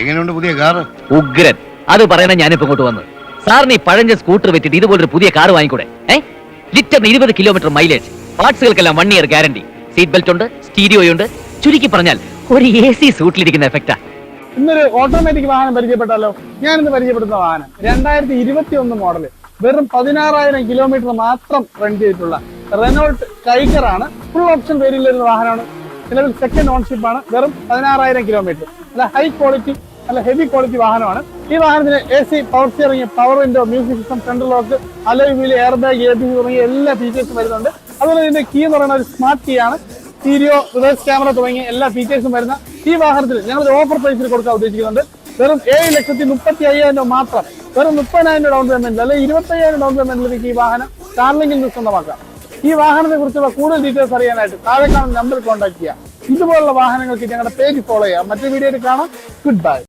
എങ്ങനെയുണ്ട് പുതിയ കാർ? ഉഗ്രൻ. അത് പറയണ ഞാനിപ്പോ ഇങ്ങോട്ട് വന്ന്. സാറിന് ഈ പഴഞ്ച സ്കൂട്ടർ വെച്ചിട്ട് ഇതുപോലൊരു പുതിയ കാർ വാങ്ങിക്കൂടെ? ലിറ്ററിന് 20 കിലോമീറ്റർ മൈലേജ്, പാർട്സുകൾക്കെല്ലാം 1 ഇയർ ഗ്യാരണ്ടി, സീറ്റ് ബെൽറ്റ് ഉണ്ട്, സ്റ്റീരിയോയുണ്ട്. ചുരുക്കി പറഞ്ഞാൽ ഒരു AC സൂട്ടിലിരിക്കുന്ന എഫക്റ്റാ. ഇന്നൊരു ഓട്ടോമാറ്റിക് വാഹനം പരിചയപ്പെട്ടാലോ? ഞാനിന്ന് പരിചയപ്പെടുന്ന വാഹനം 2021 മോഡല്, വെറും 16,000 കിലോമീറ്റർ മാത്രം റൺ ചെയ്തിട്ടുള്ള റെനോൾട്ട് കൈഗർ ആണ്. ഫുൾ ഓപ്ഷൻ വേരിയന്റ് വരുന്ന വാഹനമാണ്. നിലവിൽ സെക്കൻഡ് ഓൺഷിപ്പ് ആണ്. വെറും 16,000 കിലോമീറ്റർ. നല്ല ഹൈ ക്വാളിറ്റി, നല്ല ഹെവി ക്വാളിറ്റി വാഹനമാണ്. ഈ വാഹനത്തിന് AC, power steering, power window, music system, central lock, alloy wheel, air bag, ABS തുടങ്ങിയ എല്ലാ ഫീച്ചേഴ്സും വരുന്നുണ്ട്. അതുപോലെ ഇതിന്റെ കീ എന്ന് പറയുന്ന ഒരു സ്മാർട്ട് കീ ആണ്. സ്റ്റീരിയോ, റിവേഴ്സ് ക്യാമറ തുടങ്ങിയ എല്ലാ ഫീച്ചേഴ്സും വരുന്ന ഈ വാഹനത്തിൽ ഞങ്ങൾ ഓഫർ പ്രൈസിൽ കൊടുക്കാൻ ഉദ്ദേശിക്കുന്നുണ്ട്. വെറും 7,35,000 മാത്രം. വെറും 30,000 ഡൗൺ പേയ്മെന്റ്, അല്ലെങ്കിൽ 25,000 ഡൗൺ പേയ്മെന്റിലേക്ക് ഈ വാഹനം കാറിലെങ്കിൽ സ്വന്തമാക്കാം. ഈ വാഹനത്തെ കുറിച്ചുള്ള കൂടുതൽ ഡീറ്റെയിൽസ് അറിയാനായിട്ട് താഴെ കാണുന്ന നമ്പറിൽ കോൺടാക്ട് ചെയ്യാം. ഇതുപോലുള്ള വാഹനങ്ങൾക്ക് ഞങ്ങളുടെ പേജ് ഫോളോ ചെയ്യാം. മറ്റൊരു വീഡിയോയിൽ കാണാം. Good bye.